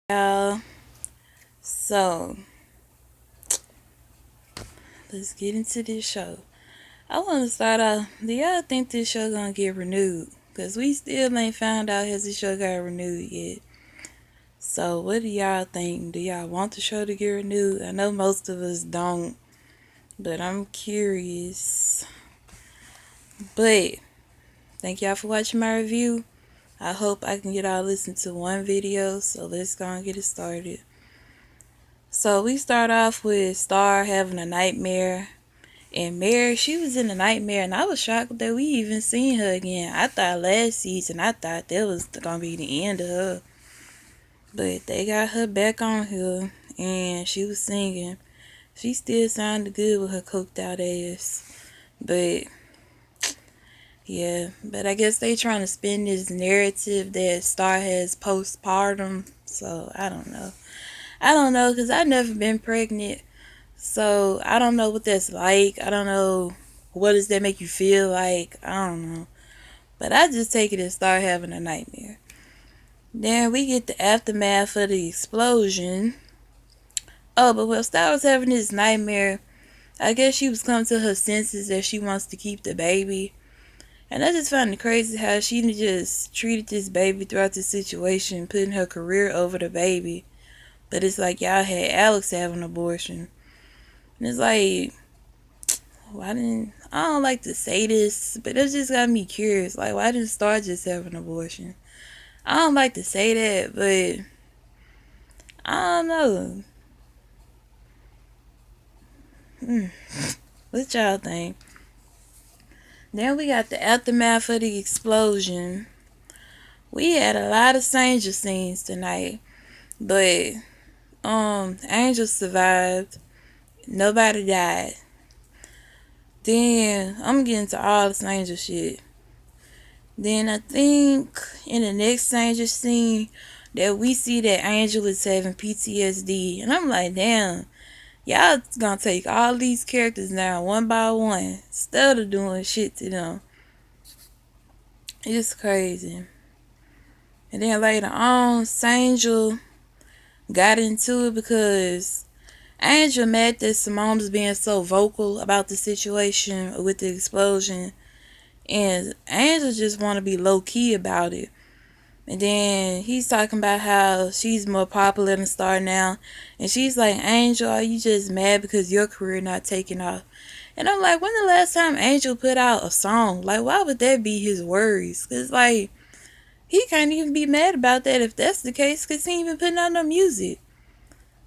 Y'all, so let's get into this show. I want to start off. Do y'all think this show gonna get renewed? Cause we still ain't found out has the show got renewed yet. So what do y'all think? Do y'all want the show to get renewed? I know most of us don't, but I'm curious. But thank y'all for watching my review. I hope I can get all listen to one video. So let's go and get it started. So we start off with Star having a nightmare. And Mary, she was in a nightmare, and I was shocked that we even seen her again. I thought last season, I thought that was gonna be the end of her. But they got her back on here, and she was singing. She still sounded good with her coked out ass. But, yeah. But I guess they trying to spin this narrative that Star has postpartum. So, I don't know. I don't know, because I've never been pregnant. So I don't know what that's like. I don't know what does that make you feel like. I don't know. But I just take it and start having a nightmare. Then we get the aftermath of the explosion. Oh, but while Star was having this nightmare, I guess she was coming to her senses that she wants to keep the baby. And I just find it crazy how she just treated this baby throughout the situation, putting her career over the baby. But it's like y'all had Alex have an abortion. And it's like, why didn't I don't like to say this, but it just got me curious. Like, why didn't Star just have an abortion? I don't like to say that, but I don't know. What y'all think? Then we got the aftermath of the explosion. We had a lot of Stranger scenes tonight, but Angel survived. Nobody died. Then I'm getting to all the Stranger shit. Then I think in the next Stranger scene that we see that Angel is having PTSD. And I'm like, damn, y'all gonna take all these characters down one by one instead of doing shit to them. It's crazy. And then later on, Angel got into it because Angel mad that Simone was being so vocal about the situation with the explosion. And Angel just want to be low key about it. And then he's talking about how she's more popular than Star now. And she's like, Angel, are you just mad because your career not taking off? And I'm like, when the last time Angel put out a song? Like, why would that be his worries? Because, like, he can't even be mad about that if that's the case because he ain't even putting out no music.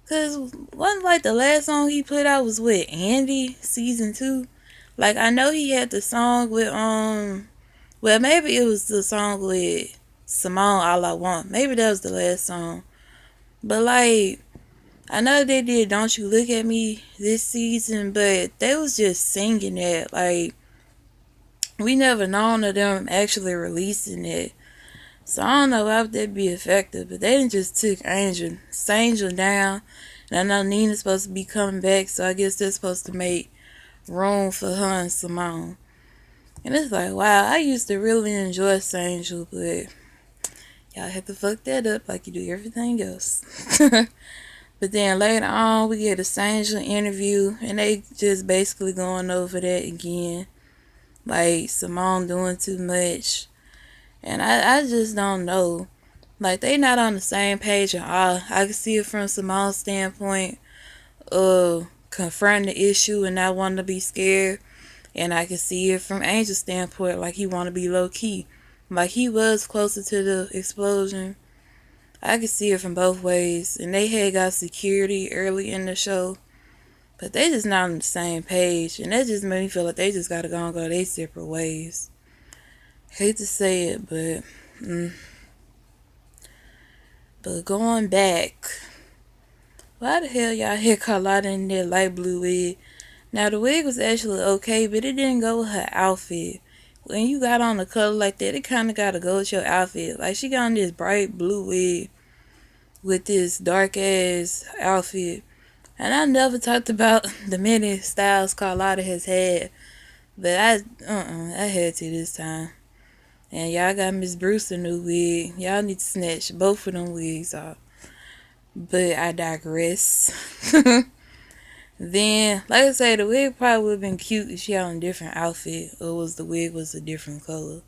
Because wasn't like the last song he put out was with Andy, season 2. Like, I know he had the song with, well, maybe it was the song with Simone, All I Want. Maybe that was the last song. But, like, I know they did Don't You Look At Me this season, but they was just singing it. Like, we never known of them actually releasing it. So, I don't know how would that be effective, but they didn't just took Angel down. And I know Nina's supposed to be coming back, so I guess they're supposed to make room for her and Simone. And it's like, wow, I used to really enjoy Angel, but y'all have to fuck that up like you do everything else. But then later on, we get a Angel interview, and they just basically going over that again. Like, Simone doing too much. And I just don't know. Like, they not on the same page at all. I can see it from Simone's standpoint of confronting the issue and not wanting to be scared. And I can see it from Angel's standpoint, like he want to be low key. Like he was closer to the explosion. I could see it from both ways. And they had got security early in the show. But they just not on the same page. And that just made me feel like they just gotta go and go their separate ways. Hate to say it, but but going back, why the hell y'all had Carlotta in that light blue wig? Now the wig was actually okay, but it didn't go with her outfit. When you got on a color like that, it kind of got to go with your outfit. Like, she got on this bright blue wig with this dark ass outfit. And I never talked about the many styles Carlotta has had. But I had to this time. And y'all got Miss Bruce a new wig. Y'all need to snatch both of them wigs off. But I digress. Then, like I say, the wig probably would have been cute if she had on a different outfit or was the wig was a different color.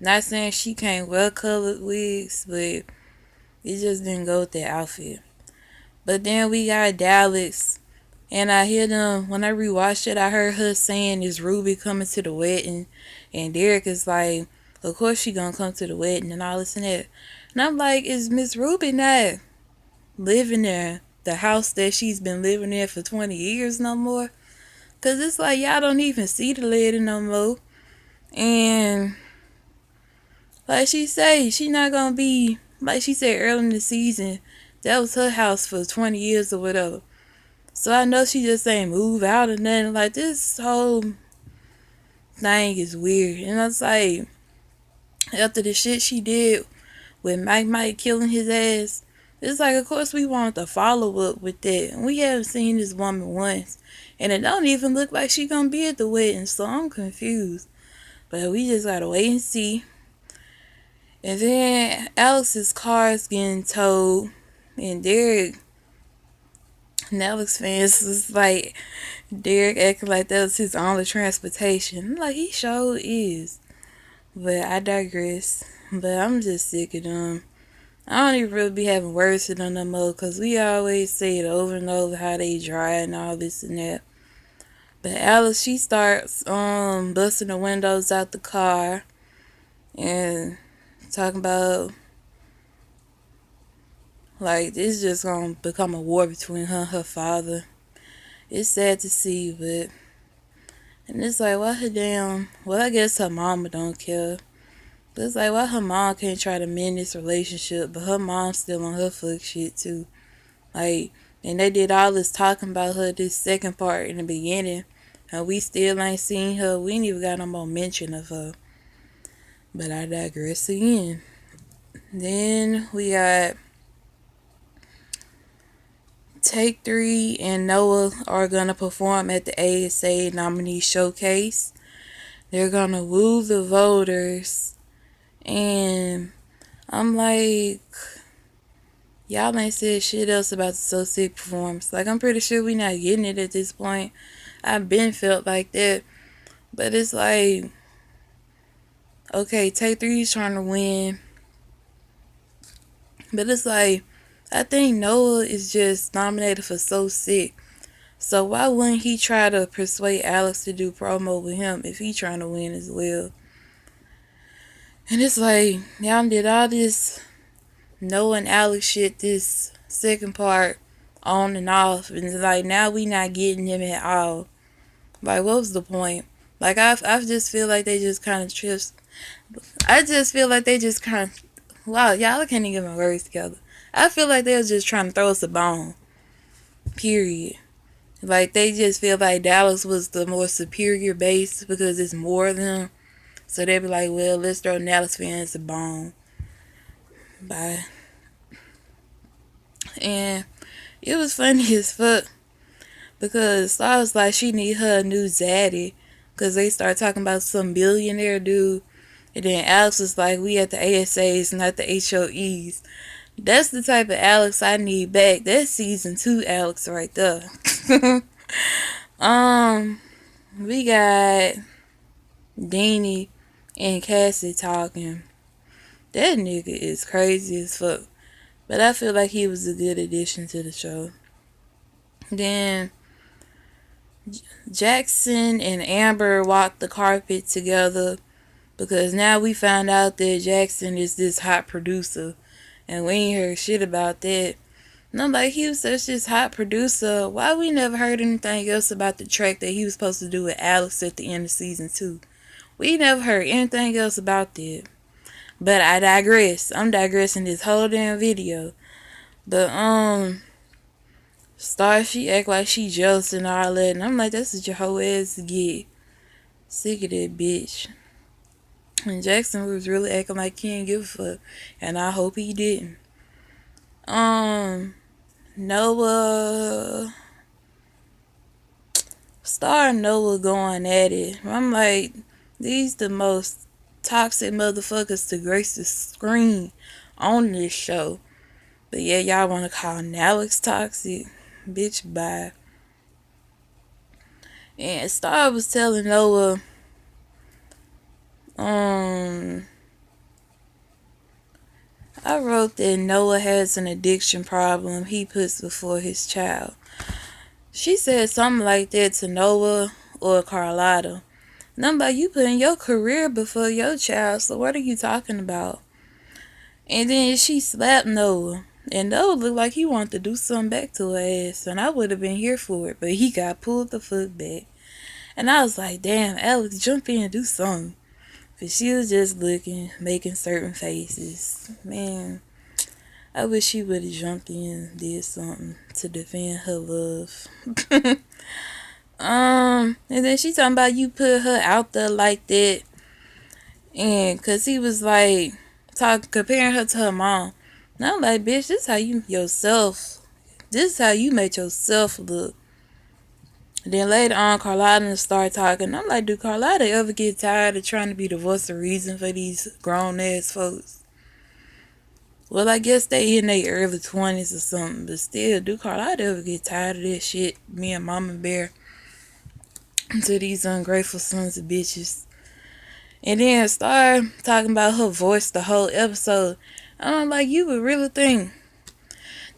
Not saying she can't wear colored wigs, but it just didn't go with that outfit. But then we got Dallas, and I hear them when I rewatched it. I heard her saying, "Is Ruby coming to the wedding?" And Derek is like, "Of course she gonna come to the wedding and all this and that." And I'm like, "Is Miss Ruby not living there? The house that she's been living in for 20 years no more?" Cause it's like y'all don't even see the lady no more. And like she say, she not gonna be like she said early in the season. That was her house for 20 years or whatever. So I know she just ain't move out or nothing. Like this whole thing is weird. And I was like, after the shit she did with Mike killing his ass, it's like of course we want to follow up with that. And we haven't seen this woman once. And it don't even look like she gonna be at the wedding, so I'm confused. But we just gotta wait and see. And then Alex's car is getting towed, and Derek, and Alex fans was like, Derek acting like that was his only transportation. I'm like, he sure is. But I digress. But I'm just sick of them. I don't even really be having words with them no more, because we always say it over and over how they dry and all this and that. But Alice, she starts busting the windows out the car and talking about like it's just gonna become a war between her and her father. It's sad to see, but and it's like why her damn well I guess her mama don't care. But it's like why her mom can't try to mend this relationship, but her mom's still on her fuck shit too. Like and they did all this talking about her this second part in the beginning, and we still ain't seen her. We ain't even got no more mention of her. But I digress again. Then we got Take Three and Noah are gonna perform at the ASA nominee showcase. They're gonna woo the voters, and I'm like, y'all ain't said shit else about the So Sick performance. Like I'm pretty sure we not getting it at this point. I've been felt like that, but it's like, okay, Take Three's trying to win, but it's like, I think Noah is just nominated for So Sick. So why wouldn't he try to persuade Alex to do promo with him if he trying to win as well? And it's like, y'all did all this Noah and Alex shit this second part on and off. And it's like, now we not getting him at all. Like, what was the point? Like, I just feel like they just kind of trips. I just feel like they just kind of, wow, y'all can't even get my words together. I feel like they was just trying to throw us a bone. Period. Like, they just feel like Dallas was the more superior base because it's more of them. So they be like, well, let's throw Dallas fans a bone. Bye. And it was funny as fuck because I was like, she need her a new zaddy because they started talking about some billionaire dude. And then Alex was like, we at the ASAs, not the HOEs. That's the type of Alex I need back. That's season 2 Alex right there. We got Deanie and Cassie talking. That nigga is crazy as fuck. But I feel like he was a good addition to the show. Then Jackson and Amber walked the carpet together because now we found out that Jackson is this hot producer. And we ain't heard shit about that. And I'm like, he was such this hot producer. Why we never heard anything else about the track that he was supposed to do with Alex at the end of season 2? We never heard anything else about that. But I digress. I'm digressing this whole damn video. But Star, she act like she jealous and all that, and I'm like, that's what your whole ass get. Sick of that bitch. And Jackson was really acting like he didn't give a fuck, and I hope he didn't. Noah, Star and Noah going at it. I'm like, these the most toxic motherfuckers to grace the screen on this show. But yeah, y'all want to call Alex toxic? Bitch, bye. And Star was telling Noah, I wrote that Noah has an addiction problem he puts before his child. She said something like that to Noah or Carlotta. And I'm like, you putting your career before your child, so what are you talking about? And then she slapped Noah. And Noah looked like he wanted to do something back to her ass. And I would have been here for it, but he got pulled the fuck back. And I was like, damn, Alex, jump in and do something. But she was just looking, making certain faces. Man, I wish she would have jumped in and did something to defend her love. And then she talking about you put her out there like that. And cause he was like comparing her to her mom. And I'm like, bitch, this is how you yourself. This is how you make yourself look. And then later on, Carlotta started talking. I'm like, do Carlotta ever get tired of trying to be the voice of reason for these grown ass folks? Well, I guess they in their early 20s or something, but still, do Carlotta ever get tired of that shit? Me and Mama Bear to these ungrateful sons of bitches. And then start talking about her voice the whole episode. I'm like, you would really think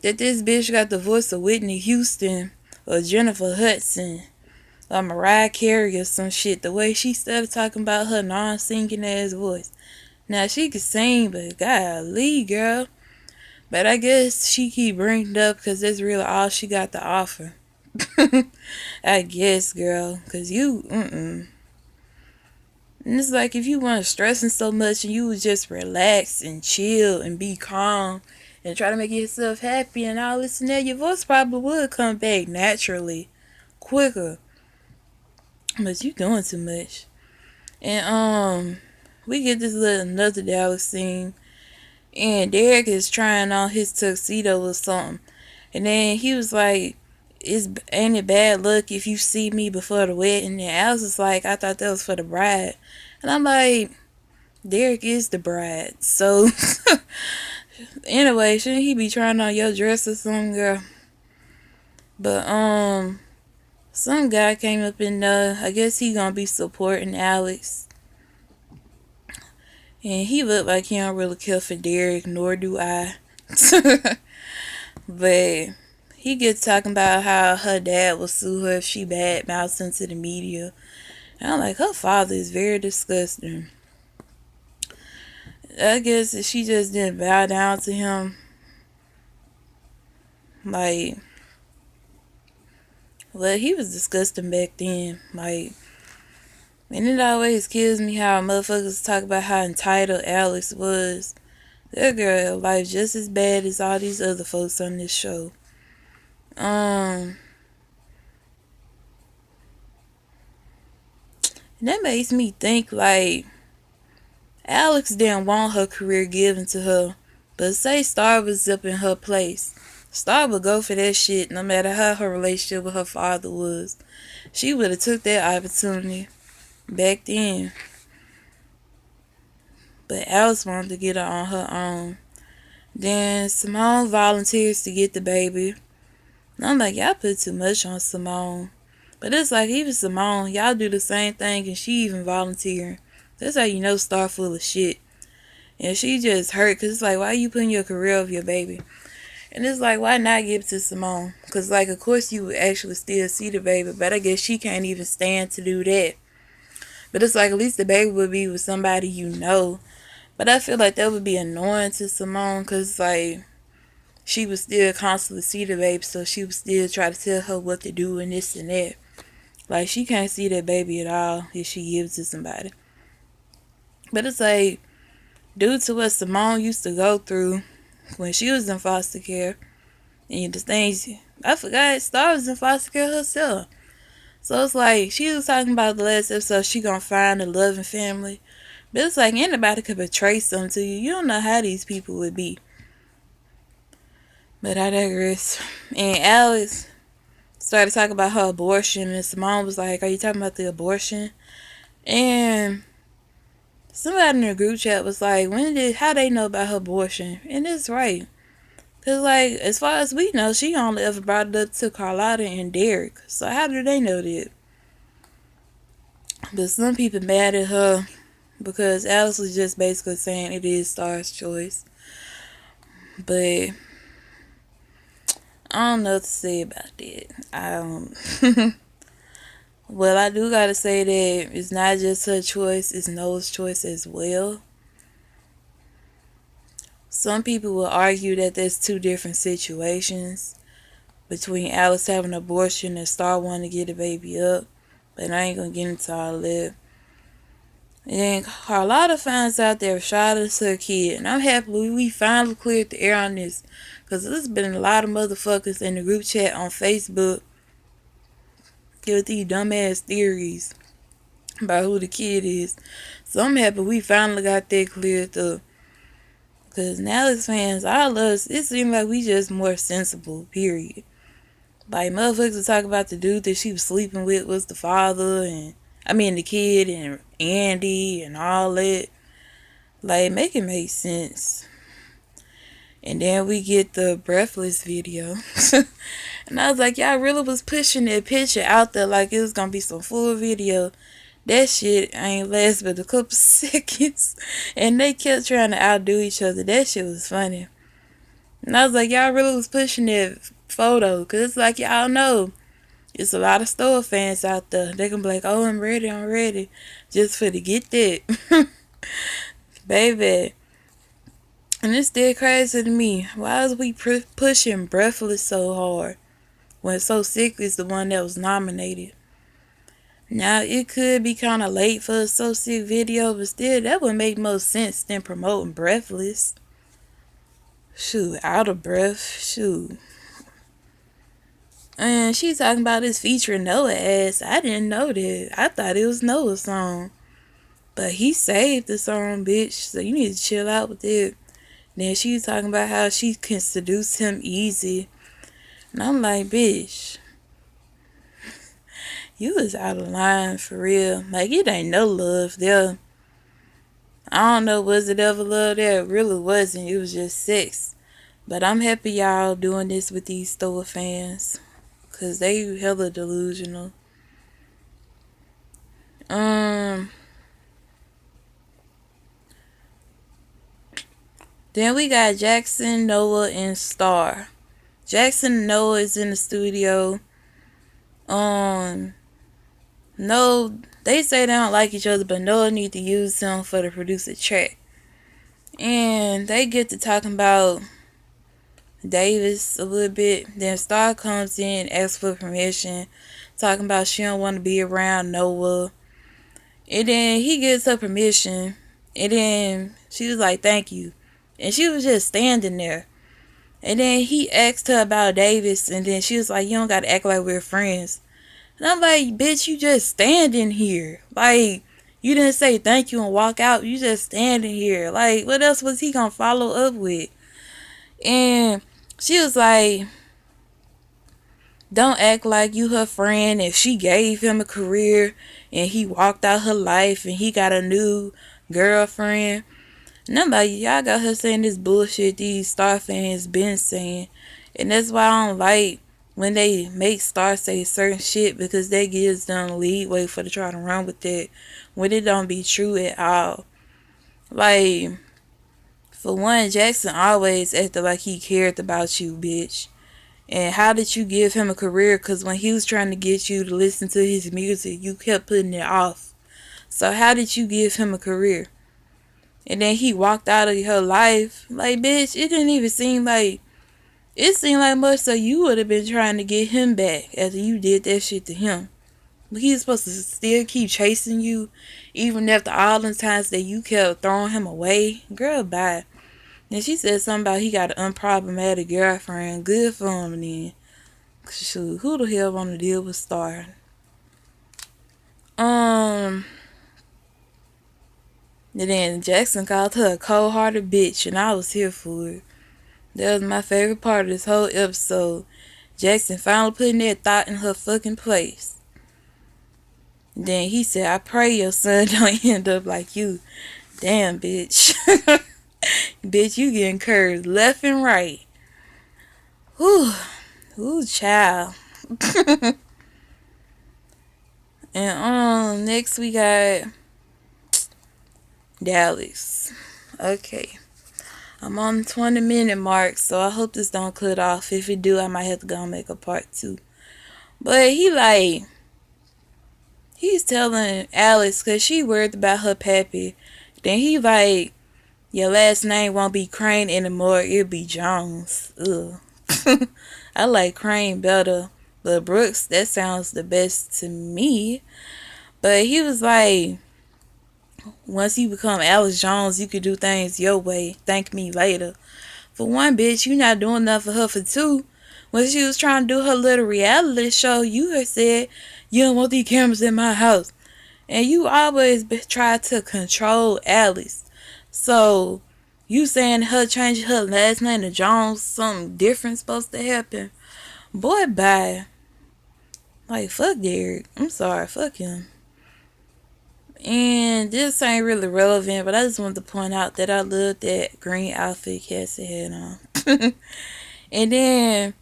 that this bitch got the voice of Whitney Houston or Jennifer Hudson or Mariah Carey or some shit, the way she started talking about her non-singing ass voice. Now, she could sing, but golly, girl. But I guess she keep bringing it up because that's really all she got to offer. I guess, girl, because you, And it's like if you weren't stressing so much and you would just relax and chill and be calm and try to make yourself happy and all this and that, your voice probably would come back naturally, quicker. But you doing too much. And we get this little another Dallas scene, and Derek is trying on his tuxedo or something, and then he was like, ain't it bad luck if you see me before the wedding? And Alice was like, I thought that was for the bride. And I'm like, Derek is the bride. So, anyway, shouldn't he be trying on your dress or something, girl? But, some guy came up in there. I guess he gonna be supporting Alex. And he looked like he don't really care for Derek, nor do I. But he gets talking about how her dad will sue her if she badmouths into the media. And I'm like, her father is very disgusting. I guess if she just didn't bow down to him. Like, well, he was disgusting back then. Like, and it always kills me how motherfuckers talk about how entitled Alex was. That girl life just as bad as all these other folks on this show. And that makes me think, like, Alex didn't want her career given to her, but say Star was up in her place. Star would go for that shit no matter how her relationship with her father was. She would have took that opportunity back then. But Alex wanted to get her on her own. Then Simone volunteers to get the baby. And I'm like, y'all put too much on Simone. But it's like, even Simone, y'all do the same thing and she even volunteering. That's how you know Star full of shit. And she just hurt because it's like, why are you putting your career over your baby? And it's like, why not give it to Simone? Because, like, of course you would actually still see the baby, but I guess she can't even stand to do that. But it's like, at least the baby would be with somebody you know. But I feel like that would be annoying to Simone because, like, she would still constantly see the baby, so she would still try to tell her what to do and this and that. Like, she can't see that baby at all if she gives it to somebody. But it's like, due to what Simone used to go through when she was in foster care, and the things, I forgot, Star was in foster care herself. So it's like, she was talking about the last episode, she gonna find a loving family. But it's like, anybody could betray something to you. You don't know how these people would be. But I digress. And Alex started talking about her abortion, and Simone was like, are you talking about the abortion? And somebody in the group chat was like, how they know about her abortion? And it's right. Cause like, as far as we know, she only ever brought it up to Carlotta and Derek. So how do they know that? But some people mad at her because Alice was just basically saying it is Star's choice. But I don't know what to say about that. I don't. Well, I do gotta say that it's not just her choice, it's Noah's choice as well. Some people will argue that there's two different situations between Alice having an abortion and Star wanting to get the baby up. But I ain't gonna get into all that. And then Carlotta finds out that Rashada's her kid. And I'm happy we finally cleared the air on this. Because there's been a lot of motherfuckers in the group chat on Facebook with these dumbass theories about who the kid is. So I'm happy we finally got that cleared up. Because now as fans, all us, it seems like we just more sensible, period. Like, motherfuckers talk about the dude that she was sleeping with was the father, and the kid, and Andy, and all that. Like, make it make sense. And then we get the Breathless video. And I was like, y'all really was pushing that picture out there like it was gonna be some full video. That shit ain't last but a couple seconds. And they kept trying to outdo each other. That shit was funny. And I was like, y'all really was pushing that photo. Because it's like, y'all know, it's a lot of Stoa fans out there. They can be like, oh, I'm ready. Just for to get that. Baby. And it's still crazy to me. Why is we pushing Breathless so hard when So Sick is the one that was nominated? Now, it could be kind of late for a So Sick video, but still, that would make more sense than promoting Breathless. Shoot, out of breath. Shoot. And she's talking about this featuring Noah ass. I didn't know that. I thought it was Noah's song. But he saved the song, bitch. So you need to chill out with it. Then she's talking about how she can seduce him easy. And I'm like, bitch, you was out of line for real. Like, it ain't no love there. I don't know, was it ever love there? It really wasn't. It was just sex. But I'm happy y'all doing this with these Stoa fans. Because they hella delusional. Then we got Jackson, Noah, and Star. Jackson and Noah is in the studio. No, they say they don't like each other, but Noah need to use him for the producer track. And they get to talking about Davis a little bit. Then Star comes in, asks for permission, talking about she don't want to be around Noah. And then he gives her permission. And then she was like, thank you. And she was just standing there. And then he asked her about Davis. And then she was like, you don't got to act like we're friends. And I'm like, bitch, you just standing here. Like, you didn't say thank you and walk out. You just standing here. Like, what else was he going to follow up with? And she was like, don't act like you her friend. If she gave him a career and he walked out her life and he got a new girlfriend. And I'm like, y'all got her saying this bullshit these Star fans been saying. And that's why I don't like when they make Star say certain shit, because that gives them leeway for to try to run with it when it don't be true at all. Like, for one, Jackson always acted like he cared about you, bitch. And how did you give him a career? Because when he was trying to get you to listen to his music, you kept putting it off. So how did you give him a career? And then he walked out of her life. Like, bitch, it didn't even seem like... It seemed like much so you would have been trying to get him back after you did that shit to him. But he's supposed to still keep chasing you, even after all the times that you kept throwing him away. Girl, bye. And she said something about he got an unproblematic girlfriend. Good for him then. Shoot, who the hell want to deal with Star? And then Jackson called her a cold-hearted bitch, and I was here for it. That was my favorite part of this whole episode. Jackson finally putting that thought in her fucking place. Then he said, I pray your son don't end up like you. Damn, bitch. Bitch, you getting curved left and right. Whew. Ooh, child. And next we got Dallas. Okay. I'm on the 20-minute mark, so I hope this don't cut off. If it do, I might have to go and make a part 2. But he's telling Alex, because she worried about her pappy. Then he like, your last name won't be Crane anymore, it'll be Jones. Ugh. I like Crane better. But Brooks, that sounds the best to me. But he was like, once you become Alex Jones, you could do things your way. Thank me later. For one, bitch, you not doing enough for her. For two, when she was trying to do her little reality show, you had said, you don't want these cameras in my house. And you always try to control Alex. So, you saying her changing her last name to Jones, something different supposed to happen. Boy, bye. Like, fuck Derek. I'm sorry, fuck him. And this ain't really relevant, but I just wanted to point out that I love that green outfit Cassie had on. And then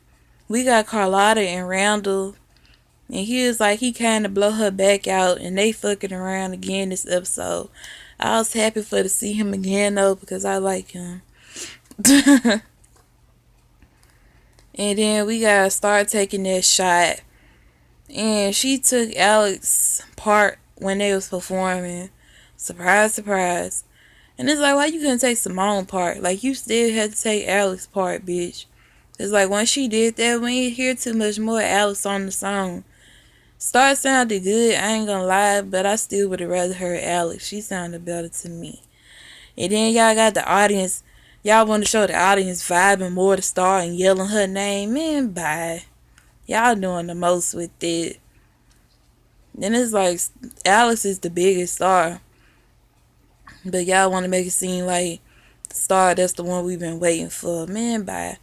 we got Carlotta and Randall. And he was like, he kind of blow her back out, and they fucking around again this episode. I was happy for to see him again though, because I like him. And then we gotta start taking that shot. And she took Alex's part when they was performing. Surprise, surprise. And it's like, why you couldn't take Simone's part? Like, you still had to take Alex's part, bitch. It's like, once she did that, we ain't hear too much more Alex on the song. Star sounded good, I ain't gonna lie, but I still would have rather heard Alex. She sounded better to me. And then y'all got the audience. Y'all want to show the audience vibing more to Star and yelling her name. Man, bye. Y'all doing the most with it. Then it's like, Alex is the biggest star. But y'all want to make it seem like Star, that's the one we've been waiting for. Man, bye.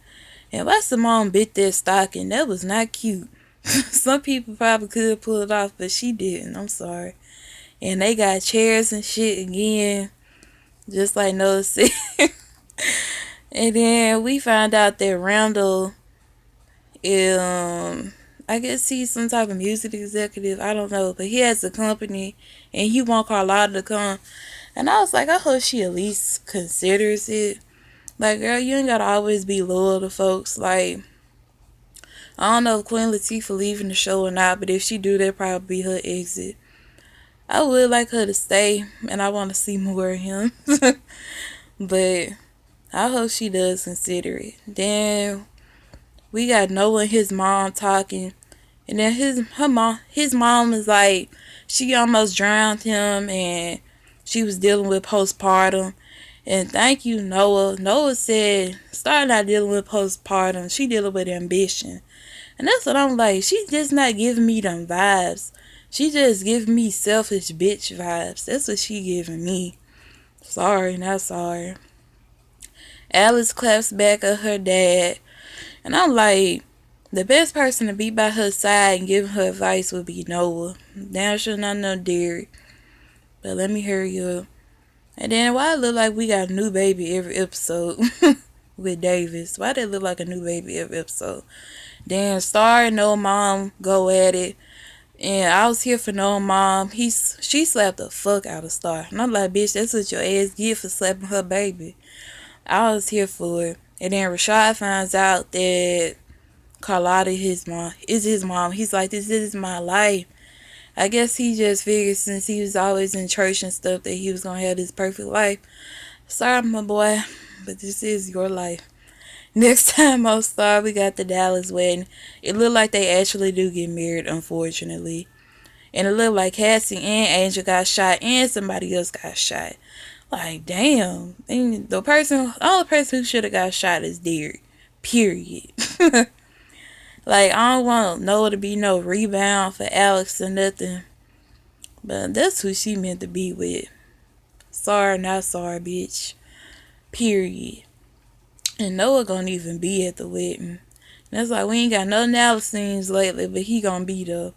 And why Simone bit that stocking? That was not cute. Some people probably could pull it off, but she didn't. I'm sorry. And they got chairs and shit again. Just like Noah said. And then we found out that Randall, I guess he's some type of music executive. I don't know. But he has a company. And he want Carlotta to come. And I was like, I hope she at least considers it. Like, girl, you ain't gotta always be loyal to folks. Like, I don't know if Queen Latifah leaving the show or not, but if she do, that'd probably be her exit. I would like her to stay, and I want to see more of him. But I hope she does consider it. Then we got Noah and his mom talking, and then his mom is like, she almost drowned him, and she was dealing with postpartum. And thank you, Noah. Noah said, start not dealing with postpartum. She dealing with ambition. And that's what I'm like. She just not giving me them vibes. She just giving me selfish bitch vibes. That's what she giving me. Sorry, not sorry. Alice claps back at her dad. And I'm like, the best person to be by her side and give her advice would be Noah. Damn sure not no Derek. But let me hurry up. And then why it look like we got a new baby every episode with Davis? Why they look like a new baby every episode? Then Star and No Mom go at it. And I was here for No Mom. She slapped the fuck out of Star. And I'm like, bitch, that's what your ass get for slapping her baby. I was here for it. And then Rashad finds out that Carlotta is his mom. He's like, this is my life. I guess he just figured since he was always in church and stuff that he was going to have this perfect life. Sorry, my boy, but this is your life. Next time on Star, we got the Dallas wedding. It looked like they actually do get married, unfortunately. And it looked like Cassie and Angel got shot and somebody else got shot. Like, damn. And the only person who should have got shot is Derek. Period. Like, I don't want Noah to be no rebound for Alex or nothing. But that's who she meant to be with. Sorry, not sorry, bitch. Period. And Noah gonna even be at the wedding. And it's like, we ain't got no Dallas scenes lately, but he gonna be there.